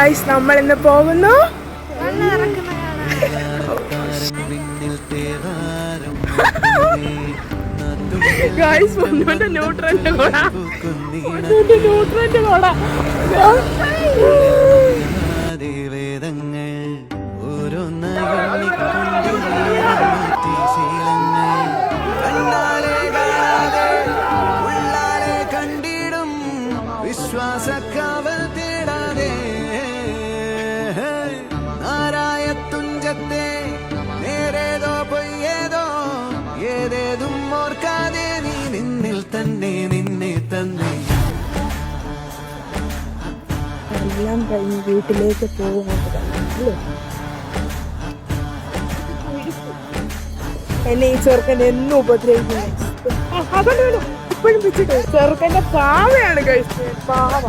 Guys നമ്മൾ ഇന്ന് പോകുന്നു ഗൈസ് പൊന്നുവിന്റെ ന്യൂട്രന്റെ കൂടെ വിശ്വാസക്കാവൽ തേടാതെ നാരായത്തുഞ്ചത്തെ നേരേതോ പൊയ്യേതോ ഏതേതും ഓർക്കാതെ നീ നിന്നിൽ തന്നെ നിന്നെ തന്നെ. എല്ലാം കഴിഞ്ഞ് വീട്ടിലേക്ക് പോകുന്നത് എന്നെ ഈ ചെറുക്കൻ്റെ എന്നും ഉപദ്രവിക്കുന്നു. ഇപ്പോഴും വെച്ചിട്ട് ചെറുക്കൻ്റെ പാവയാണ് കഴിച്ചത്. പാവ